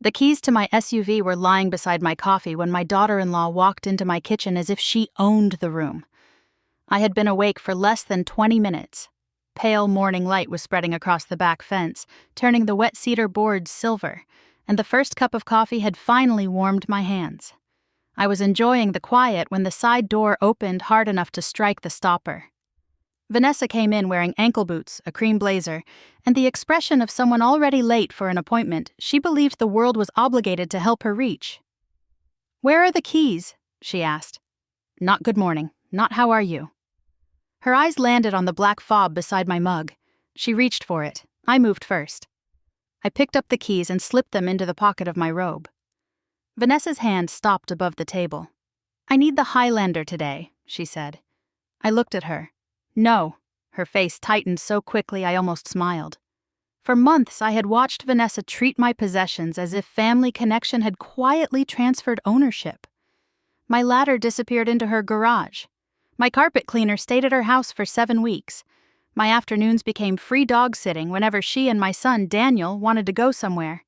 The keys to my SUV were lying beside my coffee when my daughter-in-law walked into my kitchen as if she owned the room. I had been awake for less than 20 minutes. Pale morning light was spreading across the back fence, turning the wet cedar boards silver, and the first cup of coffee had finally warmed my hands. I was enjoying the quiet when the side door opened hard enough to strike the stopper. Vanessa came in wearing ankle boots, a cream blazer, and the expression of someone already late for an appointment she believed the world was obligated to help her reach. "Where are the keys?" she asked. Not "good morning," not "how are you." Her eyes landed on the black fob beside my mug. She reached for it. I moved first. I picked up the keys and slipped them into the pocket of my robe. Vanessa's hand stopped above the table. "I need the Highlander today," she said. I looked at her. "No." Her face tightened so quickly I almost smiled. For months I had watched Vanessa treat my possessions as if family connection had quietly transferred ownership. My ladder disappeared into her garage. My carpet cleaner stayed at her house for 7 weeks. My afternoons became free dog sitting whenever she and my son, Daniel, wanted to go somewhere.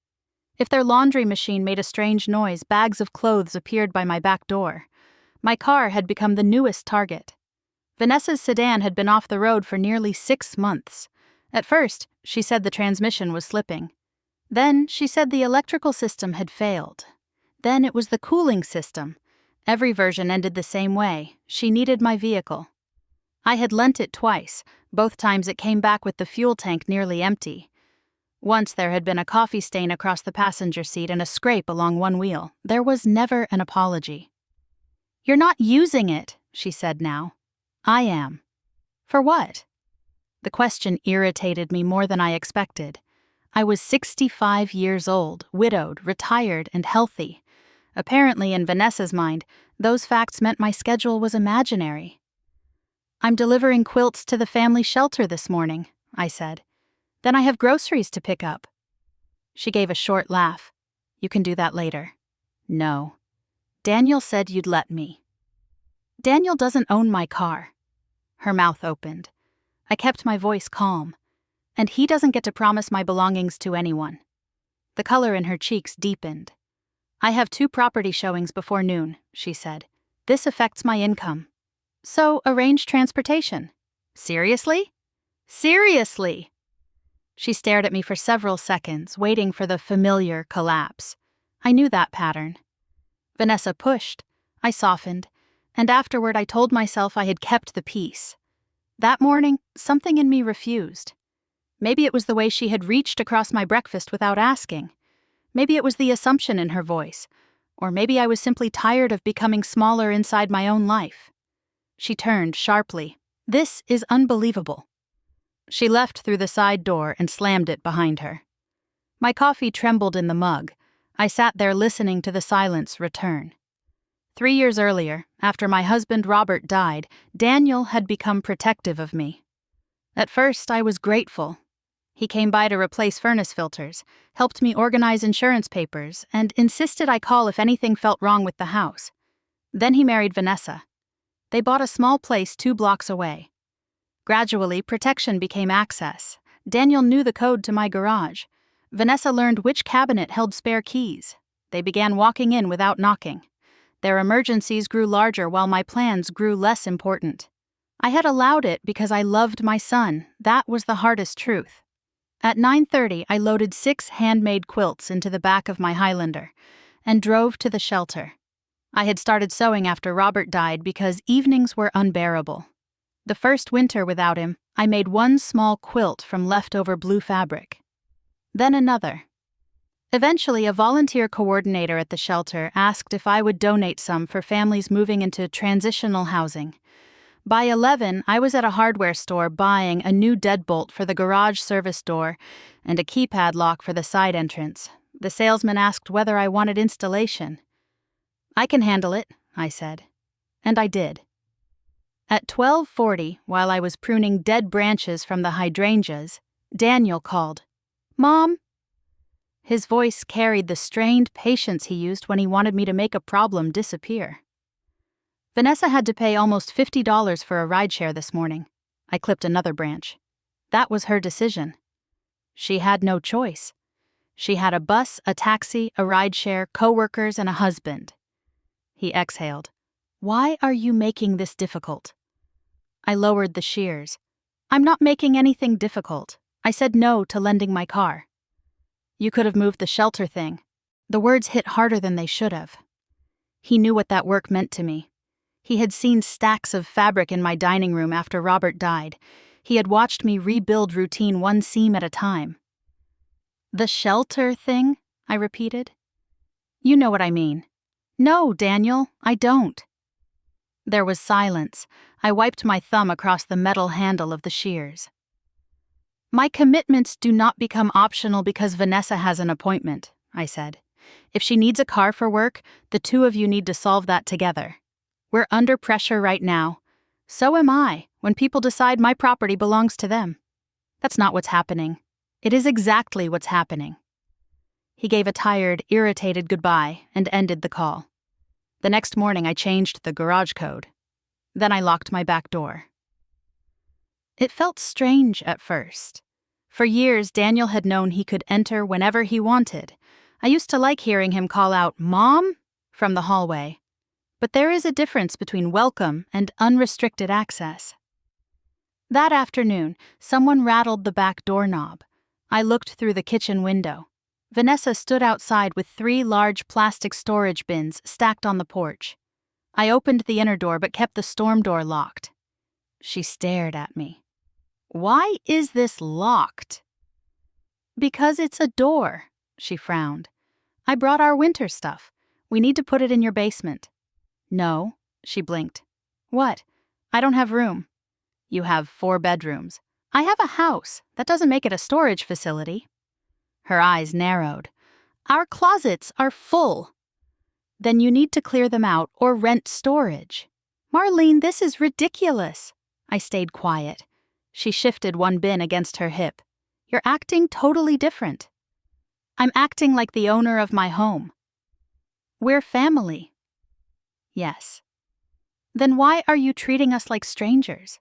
If their laundry machine made a strange noise, bags of clothes appeared by my back door. My car had become the newest target. Vanessa's sedan had been off the road for nearly 6 months. At first, she said the transmission was slipping. Then, she said the electrical system had failed. Then it was the cooling system. Every version ended the same way. She needed my vehicle. I had lent it twice. Both times it came back with the fuel tank nearly empty. Once there had been a coffee stain across the passenger seat and a scrape along one wheel. There was never an apology. "You're not using it," she said now. "I am." "For what?" The question irritated me more than I expected. I was 65 years old, widowed, retired, and healthy. Apparently, in Vanessa's mind, those facts meant my schedule was imaginary. "I'm delivering quilts to the family shelter this morning," I said. "Then I have groceries to pick up." She gave a short laugh. "You can do that later." "No. Daniel said you'd let me." "Daniel doesn't own my car." Her mouth opened. I kept my voice calm. "And he doesn't get to promise my belongings to anyone." The color in her cheeks deepened. "I have 2 property showings before noon," she said. "This affects my income." "So arrange transportation." "Seriously?" "Seriously!" She stared at me for several seconds, waiting for the familiar collapse. I knew that pattern. Vanessa pushed. I softened. And afterward I told myself I had kept the peace. That morning, something in me refused. Maybe it was the way she had reached across my breakfast without asking. Maybe it was the assumption in her voice. Or maybe I was simply tired of becoming smaller inside my own life. She turned sharply. "This is unbelievable." She left through the side door and slammed it behind her. My coffee trembled in the mug. I sat there listening to the silence return. 3 years earlier, after my husband Robert died, Daniel had become protective of me. At first, I was grateful. He came by to replace furnace filters, helped me organize insurance papers, and insisted I call if anything felt wrong with the house. Then he married Vanessa. They bought a small place 2 blocks away. Gradually, protection became access. Daniel knew the code to my garage. Vanessa learned which cabinet held spare keys. They began walking in without knocking. Their emergencies grew larger while my plans grew less important. I had allowed it because I loved my son. That was the hardest truth. At 9:30, I loaded 6 handmade quilts into the back of my Highlander and drove to the shelter. I had started sewing after Robert died because evenings were unbearable. The first winter without him, I made 1 small quilt from leftover blue fabric. Then another. Eventually, a volunteer coordinator at the shelter asked if I would donate some for families moving into transitional housing. By 11, I was at a hardware store buying a new deadbolt for the garage service door and a keypad lock for the side entrance. The salesman asked whether I wanted installation. "I can handle it," I said. And I did. At 12:40, while I was pruning dead branches from the hydrangeas, Daniel called. "Mom?" His voice carried the strained patience he used when he wanted me to make a problem disappear. Vanessa had to pay almost $50 for a rideshare this morning. I clipped another branch. That was her decision. She had no choice. She had a bus, a taxi, a rideshare, coworkers, and a husband. He exhaled. Why are you making this difficult? I lowered the shears. I'm not making anything difficult. I said no to lending my car. You could have moved the shelter thing. The words hit harder than they should have. He knew what that work meant to me. He had seen stacks of fabric in my dining room after Robert died. He had watched me rebuild routine one seam at a time. The shelter thing? I repeated. You know what I mean. No, Daniel, I don't. There was silence. I wiped my thumb across the metal handle of the shears. My commitments do not become optional because Vanessa has an appointment, I said. If she needs a car for work, the two of you need to solve that together. We're under pressure right now. So am I, when people decide my property belongs to them. That's not what's happening. It is exactly what's happening. He gave a tired, irritated goodbye and ended the call. The next morning I changed the garage code. Then I locked my back door. It felt strange at first. For years, Daniel had known he could enter whenever he wanted. I used to like hearing him call out, "Mom?" from the hallway. But there is a difference between welcome and unrestricted access. That afternoon, someone rattled the back doorknob. I looked through the kitchen window. Vanessa stood outside with 3 large plastic storage bins stacked on the porch. I opened the inner door but kept the storm door locked. She stared at me. Why is this locked? Because it's a door, she frowned. I brought our winter stuff. We need to put it in your basement. No, she blinked. What? I don't have room. You have 4 bedrooms. I have a house. That doesn't make it a storage facility. Her eyes narrowed. Our closets are full. Then you need to clear them out or rent storage. Marlene, this is ridiculous. I stayed quiet. She shifted one bin against her hip. You're acting totally different. I'm acting like the owner of my home. We're family. Yes. Then why are you treating us like strangers?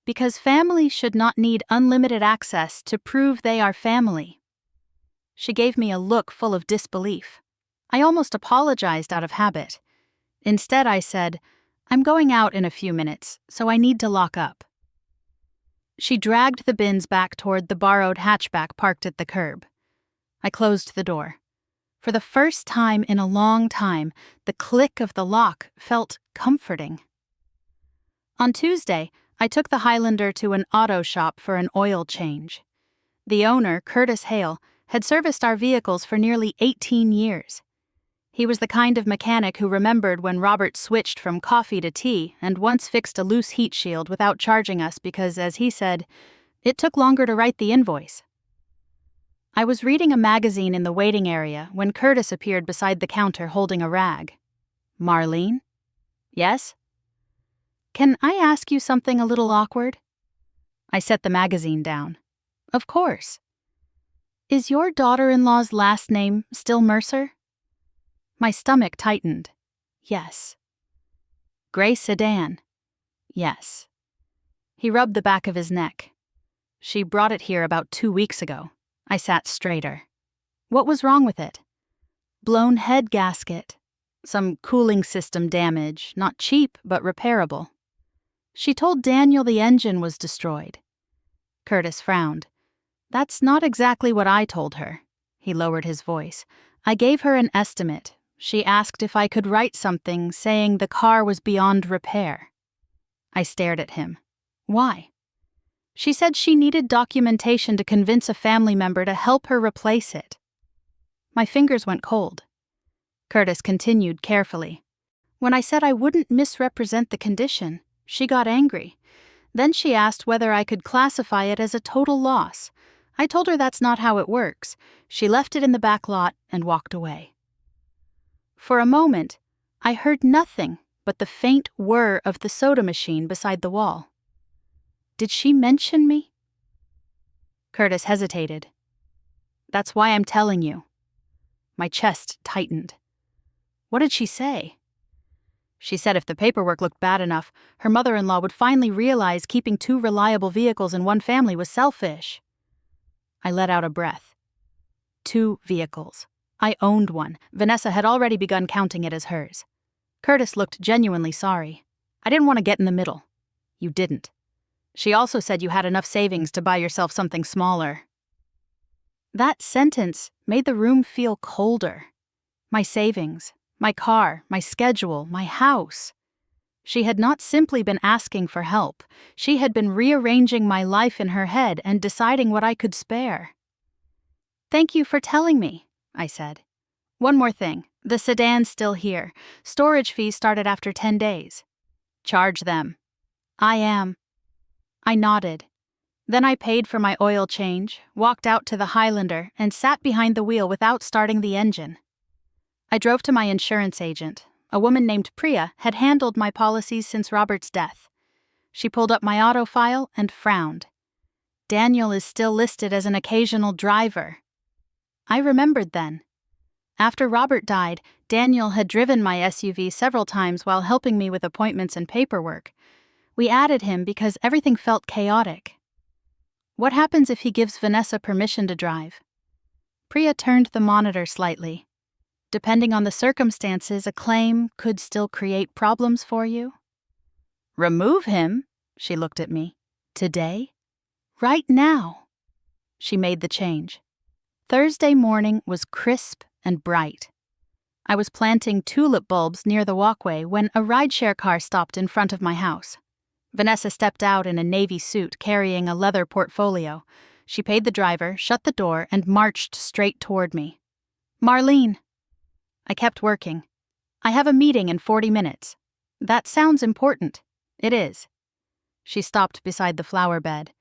Because family should not need unlimited access to prove they are family. She gave me a look full of disbelief. I almost apologized out of habit. Instead, I said, I'm going out in a few minutes, so I need to lock up. She dragged the bins back toward the borrowed hatchback parked at the curb. I closed the door. For the first time in a long time, the click of the lock felt comforting. On Tuesday, I took the Highlander to an auto shop for an oil change. The owner, Curtis Hale, had serviced our vehicles for nearly 18 years. He was the kind of mechanic who remembered when Robert switched from coffee to tea and once fixed a loose heat shield without charging us because, as he said, it took longer to write the invoice. I was reading a magazine in the waiting area when Curtis appeared beside the counter holding a rag. Marlene? Yes? Can I ask you something a little awkward? I set the magazine down. Of course. Is your daughter-in-law's last name still Mercer? My stomach tightened. Yes. Gray sedan? Yes. He rubbed the back of his neck. She brought it here about 2 weeks ago. I sat straighter. What was wrong with it? Blown head gasket. Some cooling system damage, not cheap, but repairable. She told Daniel the engine was destroyed. Curtis frowned. That's not exactly what I told her. He lowered his voice. I gave her an estimate. She asked if I could write something saying the car was beyond repair. I stared at him. Why? She said she needed documentation to convince a family member to help her replace it. My fingers went cold. Curtis continued carefully. When I said I wouldn't misrepresent the condition, she got angry. Then she asked whether I could classify it as a total loss. I told her that's not how it works. She left it in the back lot and walked away. For a moment, I heard nothing but the faint whir of the soda machine beside the wall. Did she mention me? Curtis hesitated. That's why I'm telling you. My chest tightened. What did she say? She said if the paperwork looked bad enough, her mother-in-law would finally realize keeping 2 reliable vehicles in one family was selfish. I let out a breath. 2 vehicles. I owned one. Vanessa had already begun counting it as hers. Curtis looked genuinely sorry. I didn't want to get in the middle. You didn't. She also said you had enough savings to buy yourself something smaller. That sentence made the room feel colder. My savings, my car, my schedule, my house. She had not simply been asking for help. She had been rearranging my life in her head and deciding what I could spare. Thank you for telling me, I said. One more thing. The sedan's still here. Storage fees started after 10 days. Charge them. I am. I nodded. Then I paid for my oil change, walked out to the Highlander, and sat behind the wheel without starting the engine. I drove to my insurance agent. A woman named Priya had handled my policies since Robert's death. She pulled up my auto file and frowned. Daniel is still listed as an occasional driver. I remembered then. After Robert died, Daniel had driven my SUV several times while helping me with appointments and paperwork. We added him because everything felt chaotic. What happens if he gives Vanessa permission to drive? Priya turned the monitor slightly. Depending on the circumstances, a claim could still create problems for you. Remove him? She looked at me. Today? Right now. She made the change. Thursday morning was crisp and bright. I was planting tulip bulbs near the walkway when a rideshare car stopped in front of my house. Vanessa stepped out in a navy suit carrying a leather portfolio. She paid the driver, shut the door, and marched straight toward me. Marlene. I kept working. I have a meeting in 40 minutes. That sounds important. It is. She stopped beside the flower bed.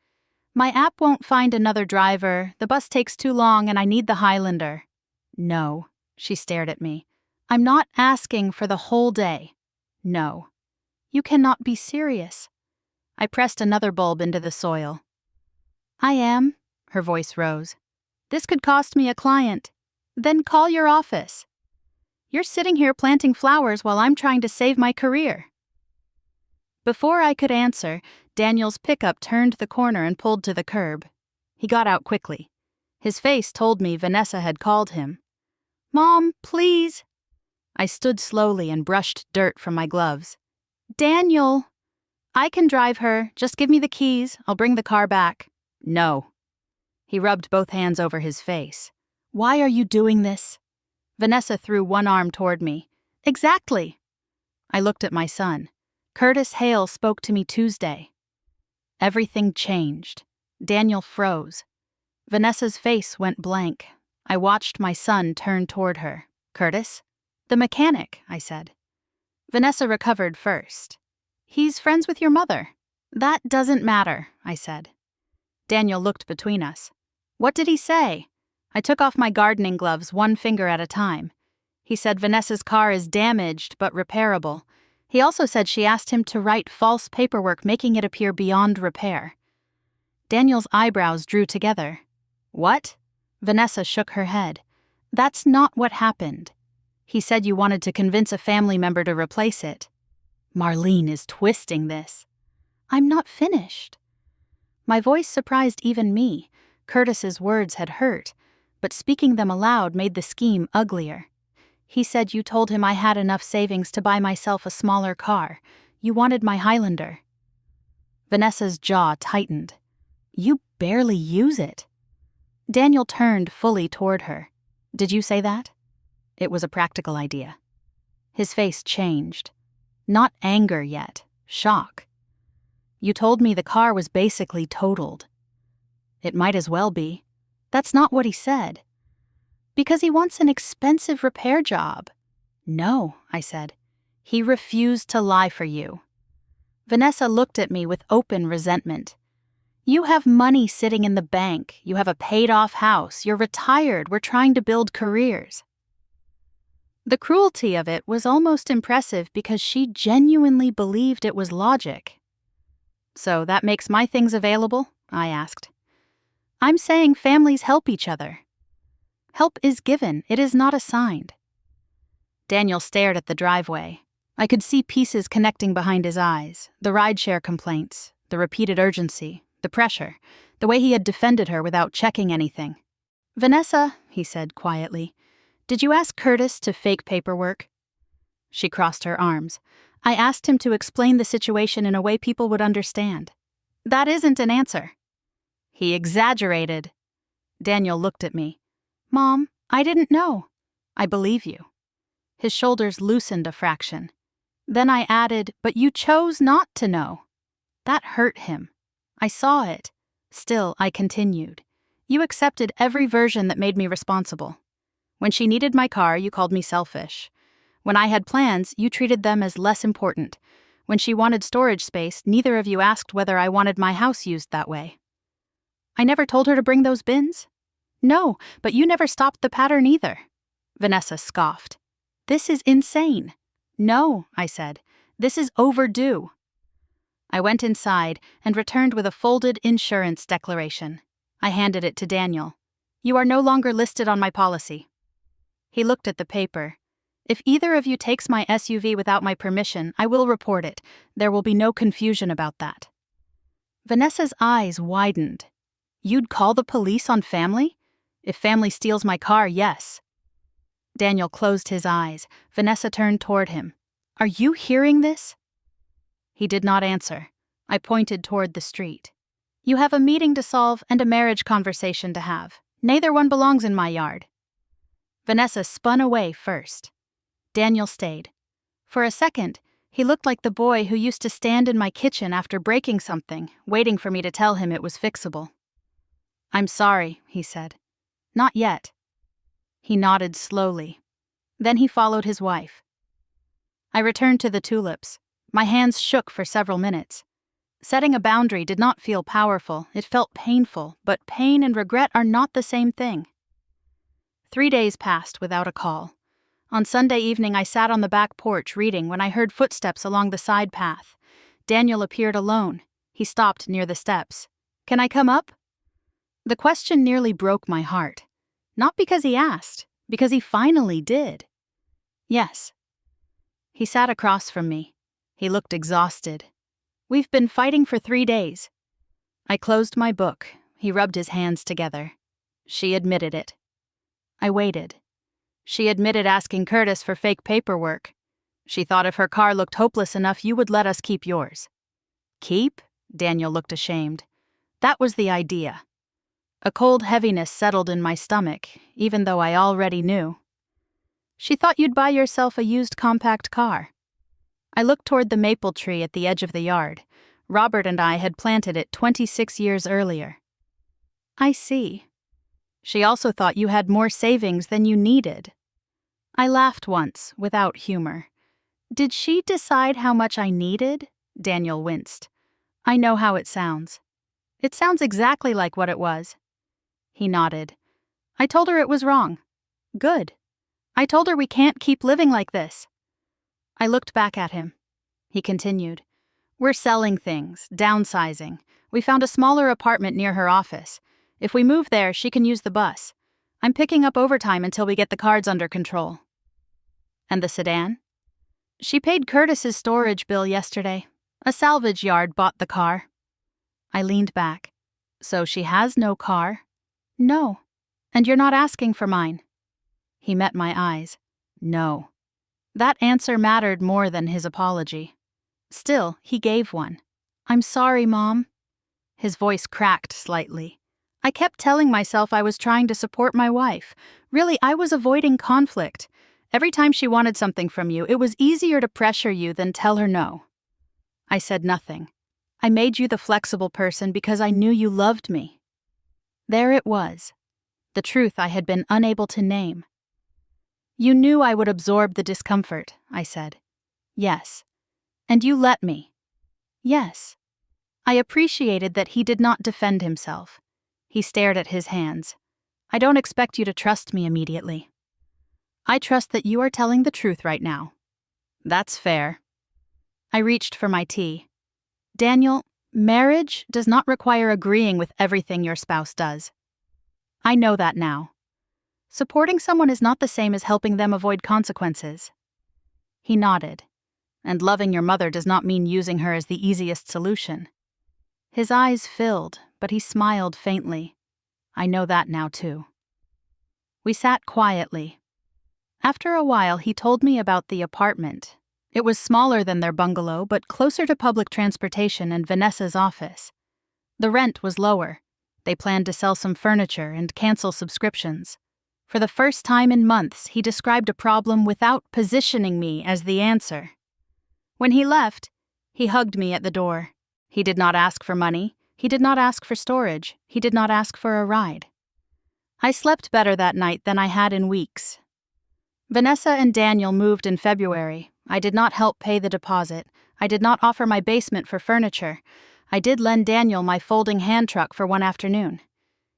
My app won't find another driver. The bus takes too long and I need the Highlander. No. She stared at me. I'm not asking for the whole day. No. You cannot be serious. I pressed another bulb into the soil. I am. Her voice rose. This could cost me a client. Then call your office. You're sitting here planting flowers while I'm trying to save my career. Before I could answer, Daniel's pickup turned the corner and pulled to the curb. He got out quickly. His face told me Vanessa had called him. Mom, please. I stood slowly and brushed dirt from my gloves. Daniel. I can drive her. Just give me the keys. I'll bring the car back. No. He rubbed both hands over his face. Why are you doing this? Vanessa threw one arm toward me. Exactly. I looked at my son. Curtis Hale spoke to me Tuesday. Everything changed. Daniel froze. Vanessa's face went blank. I watched my son turn toward her. Curtis? The mechanic, I said. Vanessa recovered first. He's friends with your mother. That doesn't matter, I said. Daniel looked between us. What did he say? I took off my gardening gloves one finger at a time. He said Vanessa's car is damaged but repairable. He also said she asked him to write false paperwork making it appear beyond repair. Daniel's eyebrows drew together. What? Vanessa shook her head. That's not what happened. He said you wanted to convince a family member to replace it. Marlene is twisting this. I'm not finished. My voice surprised even me. Curtis's words had hurt, but speaking them aloud made the scheme uglier. He said you told him I had enough savings to buy myself a smaller car. You wanted my Highlander. Vanessa's jaw tightened. You barely use it. Daniel turned fully toward her. Did you say that? It was a practical idea. His face changed. Not anger yet, shock. You told me the car was basically totaled. It might as well be. That's not what he said. Because he wants an expensive repair job. No, I said. He refused to lie for you. Vanessa looked at me with open resentment. You have money sitting in the bank. You have a paid-off house. You're retired. We're trying to build careers. The cruelty of it was almost impressive because she genuinely believed it was logic. So that makes my things available? I asked. I'm saying families help each other. Help is given, it is not assigned. Daniel stared at the driveway. I could see pieces connecting behind his eyes, the rideshare complaints, the repeated urgency, the pressure, the way he had defended her without checking anything. Vanessa, he he said quietly. Did you ask Curtis to fake paperwork? She crossed her arms. I asked him to explain the situation in a way people would understand. That isn't an answer. He exaggerated. Daniel looked at me. Mom, I didn't know. I believe you. His shoulders loosened a fraction. Then I added, but you chose not to know. That hurt him. I saw it. Still, I continued. You accepted every version that made me responsible. When she needed my car, you called me selfish. When I had plans, you treated them as less important. When she wanted storage space, neither of you asked whether I wanted my house used that way. I never told her to bring those bins? No, but you never stopped the pattern either. Vanessa scoffed. This is insane. No, I said. This is overdue. I went inside and returned with a folded insurance declaration. I handed it to Daniel. You are no longer listed on my policy. He looked at the paper. If either of you takes my SUV without my permission, I will report it. There will be no confusion about that. Vanessa's eyes widened. You'd call the police on family? If family steals my car, yes. Daniel closed his eyes. Vanessa turned toward him. Are you hearing this? He did not answer. I pointed toward the street. You have a meeting to solve and a marriage conversation to have. Neither one belongs in my yard. Vanessa spun away first. Daniel stayed. For a second, he looked like the boy who used to stand in my kitchen after breaking something, waiting for me to tell him it was fixable. I'm sorry, he said. Not yet. He nodded slowly. Then he followed his wife. I returned to the tulips. My hands shook for several minutes. Setting a boundary did not feel powerful, it felt painful, but pain and regret are not the same thing. 3 days passed without a call. On Sunday evening, I sat on the back porch reading when I heard footsteps along the side path. Daniel appeared alone. He stopped near the steps. Can I come up? The question nearly broke my heart. Not because he asked, because he finally did. Yes. He sat across from me. He looked exhausted. We've been fighting for 3 days. I closed my book. He rubbed his hands together. She admitted it. I waited. She admitted asking Curtis for fake paperwork. She thought if her car looked hopeless enough, you would let us keep yours. Keep? Daniel looked ashamed. That was the idea. A cold heaviness settled in my stomach, even though I already knew. She thought you'd buy yourself a used compact car. I looked toward the maple tree at the edge of the yard. Robert and I had planted it 26 years earlier. I see. She also thought you had more savings than you needed. I laughed once, without humor. Did she decide how much I needed? Daniel winced. I know how it sounds. It sounds exactly like what it was. He nodded. I told her it was wrong. Good. I told her we can't keep living like this. I looked back at him. He continued. We're selling things, downsizing. We found a smaller apartment near her office. If we move there, she can use the bus. I'm picking up overtime until we get the cards under control. And the sedan? She paid Curtis's storage bill yesterday. A salvage yard bought the car. I leaned back. So she has no car? No. And you're not asking for mine? He met my eyes. No. That answer mattered more than his apology. Still, he gave one. I'm sorry, Mom. His voice cracked slightly. I kept telling myself I was trying to support my wife. Really, I was avoiding conflict. Every time she wanted something from you, it was easier to pressure you than tell her no. I said nothing. I made you the flexible person because I knew you loved me. There it was. The truth I had been unable to name. You knew I would absorb the discomfort, I said. Yes. And you let me. Yes. I appreciated that he did not defend himself. He stared at his hands. I don't expect you to trust me immediately. I trust that you are telling the truth right now. That's fair. I reached for my tea. Daniel, marriage does not require agreeing with everything your spouse does. I know that now. Supporting someone is not the same as helping them avoid consequences. He nodded. And loving your mother does not mean using her as the easiest solution. His eyes filled, but he smiled faintly. I know that now too. We sat quietly. After a while, he told me about the apartment. It was smaller than their bungalow, but closer to public transportation and Vanessa's office. The rent was lower. They planned to sell some furniture and cancel subscriptions. For the first time in months, he described a problem without positioning me as the answer. When he left, he hugged me at the door. He did not ask for money. He did not ask for storage. He did not ask for a ride. I slept better that night than I had in weeks. Vanessa and Daniel moved in February. I did not help pay the deposit. I did not offer my basement for furniture. I did lend Daniel my folding hand truck for one afternoon.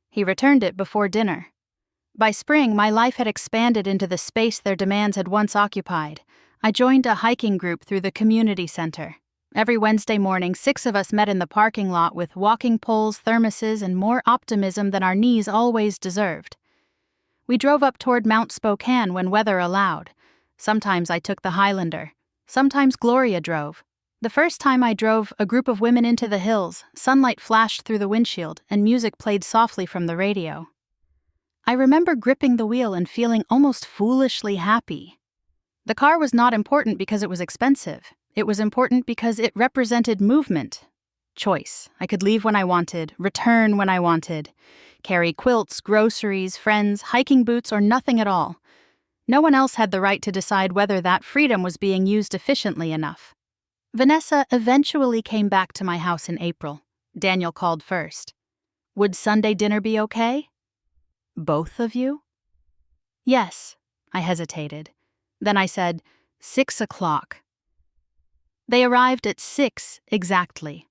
He returned it before dinner. By spring, my life had expanded into the space their demands had once occupied. I joined a hiking group through the community center. Every Wednesday morning, 6 of us met in the parking lot with walking poles, thermoses, and more optimism than our knees always deserved. We drove up toward Mount Spokane when weather allowed. Sometimes I took the Highlander. Sometimes Gloria drove. The first time I drove a group of women into the hills, sunlight flashed through the windshield, and music played softly from the radio. I remember gripping the wheel and feeling almost foolishly happy. The car was not important because it was expensive. It was important because it represented movement. Choice. I could leave when I wanted, return when I wanted, carry quilts, groceries, friends, hiking boots, or nothing at all. No one else had the right to decide whether that freedom was being used efficiently enough. Vanessa eventually came back to my house in April. Daniel called first. Would Sunday dinner be okay? Both of you? Yes, I hesitated. Then I said, 6 o'clock. They arrived at 6 exactly.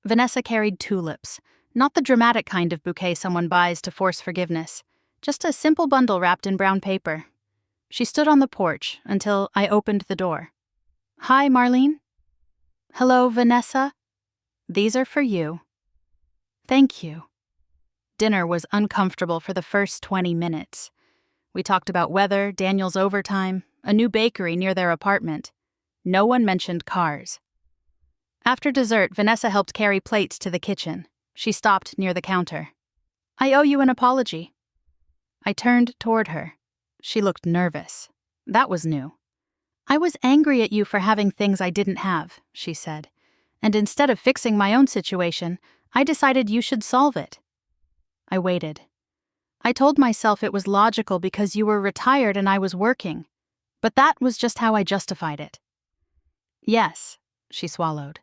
Vanessa carried tulips, not the dramatic kind of bouquet someone buys to force forgiveness, just a simple bundle wrapped in brown paper. She stood on the porch until I opened the door. Hi, Marlene. Hello, Vanessa. These are for you. Thank you. Dinner was uncomfortable for the first 20 minutes. We talked about weather, Daniel's overtime, a new bakery near their apartment. No one mentioned cars. After dessert, Vanessa helped carry plates to the kitchen. She stopped near the counter. I owe you an apology. I turned toward her. She looked nervous. That was new. I was angry at you for having things I didn't have, she said. And instead of fixing my own situation, I decided you should solve it. I waited. I told myself it was logical because you were retired and I was working. But that was just how I justified it. Yes, she swallowed.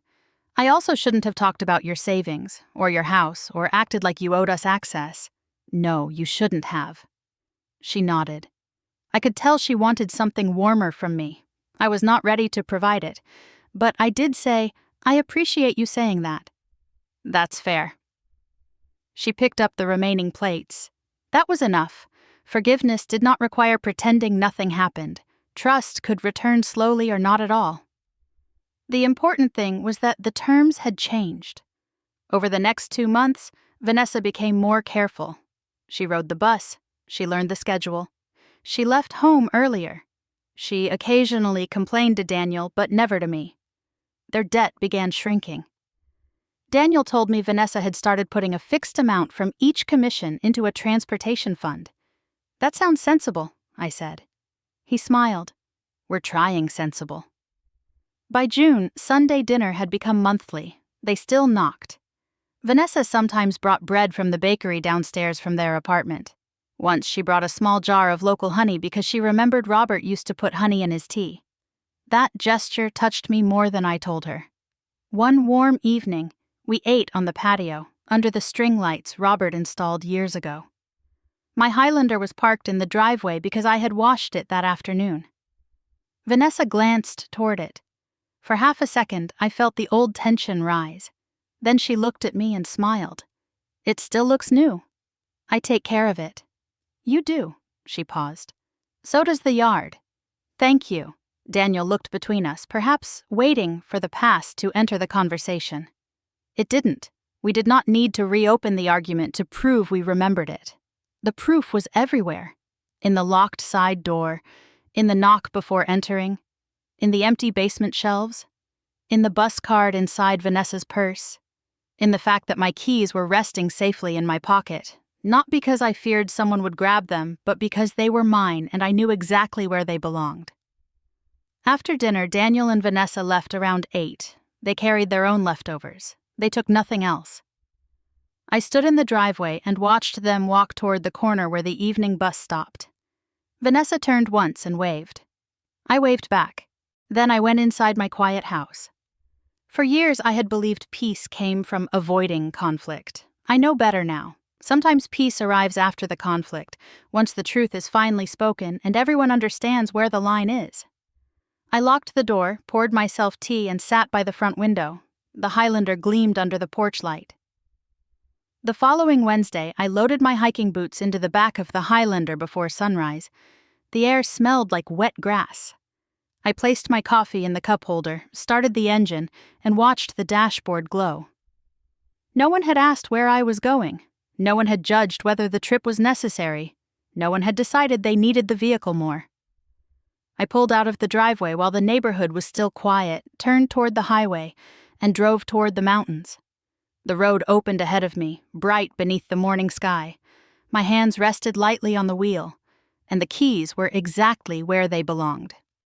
I also shouldn't have talked about your savings, or your house, or acted like you owed us access. No, you shouldn't have. She nodded. I could tell she wanted something warmer from me. I was not ready to provide it, but I did say, I appreciate you saying that. That's fair. She picked up the remaining plates. That was enough. Forgiveness did not require pretending nothing happened. Trust could return slowly or not at all. The important thing was that the terms had changed. Over the next 2 months, Vanessa became more careful. She rode the bus. She learned the schedule. She left home earlier. She occasionally complained to Daniel, but never to me. Their debt began shrinking. Daniel told me Vanessa had started putting a fixed amount from each commission into a transportation fund. That sounds sensible, I said. He smiled. We're trying sensible. By June, Sunday dinner had become monthly. They still knocked. Vanessa sometimes brought bread from the bakery downstairs from their apartment. Once she brought a small jar of local honey because she remembered Robert used to put honey in his tea. That gesture touched me more than I told her. One warm evening, we ate on the patio, under the string lights Robert installed years ago. My Highlander was parked in the driveway because I had washed it that afternoon. Vanessa glanced toward it. For half a second, I felt the old tension rise. Then she looked at me and smiled. It still looks new. I take care of it. You do, she paused. So does the yard. Thank you. Daniel looked between us, perhaps waiting for the past to enter the conversation. It didn't. We did not need to reopen the argument to prove we remembered it. The proof was everywhere. In the locked side door, in the knock before entering, in the empty basement shelves, in the bus card inside Vanessa's purse, in the fact that my keys were resting safely in my pocket, Not because I feared someone would grab them, but because they were mine and I knew exactly where they belonged. After dinner, Daniel and Vanessa left around 8. They carried their own leftovers. They took nothing else. I stood in the driveway and watched them walk toward the corner where the evening bus stopped. Vanessa turned once and waved. I waved back. Then I went inside my quiet house. For years, I had believed peace came from avoiding conflict. I know better now. Sometimes peace arrives after the conflict, once the truth is finally spoken and everyone understands where the line is. I locked the door, poured myself tea, and sat by the front window. The Highlander gleamed under the porch light. The following Wednesday, I loaded my hiking boots into the back of the Highlander before sunrise. The air smelled like wet grass. I placed my coffee in the cup holder, started the engine, and watched the dashboard glow. No one had asked where I was going. No one had judged whether the trip was necessary. No one had decided they needed the vehicle more. I pulled out of the driveway while the neighborhood was still quiet, turned toward the highway, and drove toward the mountains. The road opened ahead of me, bright beneath the morning sky. My hands rested lightly on the wheel, and the keys were exactly where they belonged.